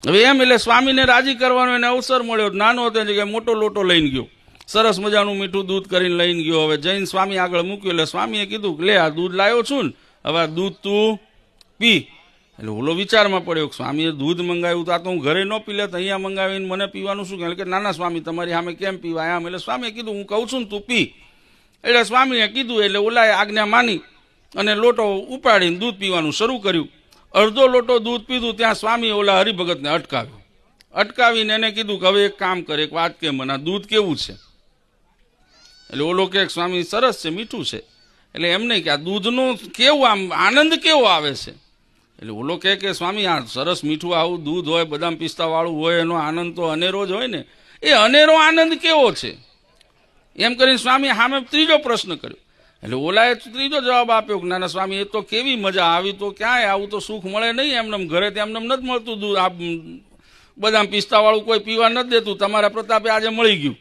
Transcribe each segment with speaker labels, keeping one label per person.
Speaker 1: હવે એમ એટલે સ્વામીને રાજી કરવાનો એને અવસર મળ્યો. નાનો હતો કે મોટો લોટો લઈને ગયો, સરસ મજાનું મીઠું દૂધ કરીને લઈને ગયો. હવે જૈન સ્વામી આગળ મૂક્યું એટલે સ્વામીએ કીધું કે લે આ દૂધ લાવ્યો છું ને, હવે આ દૂધ તું પી. એટલે ઓલો વિચારમાં પડ્યો કે સ્વામીએ દૂધ મંગાવ્યું તો આ તો હું ઘરે ન પી લે, તો અહીંયા મંગાવીને મને પીવાનું શું? એટલે કે નાના સ્વામી તમારી સામે કેમ પીવાય આમ? એટલે સ્વામીએ કીધું હું કહું છું ને તું પી. એટલે સ્વામીએ કીધું એટલે ઓલાએ આજ્ઞા માની અને લોટો ઉપાડીને દૂધ પીવાનું શરૂ કર્યું. અડધો લોટો દૂધ પીધું ત્યાં સ્વામી ઓલા હરિભગતને અટકાવ્યો. અટકાવીને એને કીધું કે હવે એક કામ કરે, એક વાત કે મને દૂધ કેવું છે? એટલે ઓલો કે સ્વામી સરસ છે, મીઠું છે. એટલે એમ નહીં કે આ દૂધનું કેવું આમ આનંદ કેવો આવે છે? એટલે ઓલો કે સ્વામી આ સરસ મીઠું આવું દૂધ હોય, બદામ પિસ્તા વાળું હોય, એનો આનંદ તો અનેરો જ હોય ને. એ અનેરો આનંદ કેવો છે? એમ કરીને સ્વામી સામે ત્રીજો પ્રશ્ન કર્યો. એટલે ઓલાએ ત્રીજો જવાબ આપ્યો કે નાના સ્વામી એ તો કેવી મજા આવી, તો ક્યાંય આવું તો સુખ મળે નહીં, એમને ઘરે એમને નથી મળતું દૂધ, આ બદામ પિસ્તા વાળું કોઈ પીવા નથી દેતું, તમારા પ્રતાપે આજે મળી ગયું.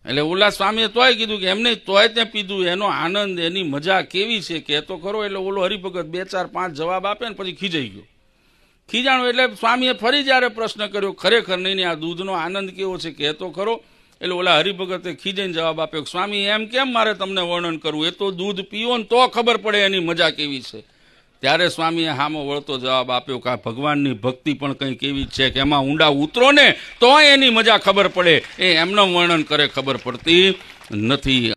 Speaker 1: એટલે ઓલા સ્વામીએ તોય કીધું કે એમ નહીં, તોય તે પીધું, એનો આનંદ એની મજા કેવી છે કે તો ખરો. એટલે ઓલો હરિભગત 2 4 5 જવાબ આપે ને પછી ખીજાઈ ગયો. ખીજાણો એટલે સ્વામીએ ફરી જયારે પ્રશ્ન કર્યો ખરેખર નહીં આ દૂધનો આનંદ કેવો છે કે તો ખરો. એટલે ઓલા હરિભગતે ખીજાઈને જવાબ આપ્યો કે સ્વામી એમ કેમ મારે તમને વર્ણન કરવું, એ તો દૂધ પીવો ને તો ખબર પડે એની મજા કેવી છે. ત્યારે સ્વામીએ હામો વળતો જવાબ આપ્યો કે આ ભગવાનની ભક્તિ પણ કંઈક એવી છે કે એમાં ઊંડા ઉતરો ને તો એની મજા ખબર પડે, એ એમનું વર્ણન કરે ખબર પડતી નથી.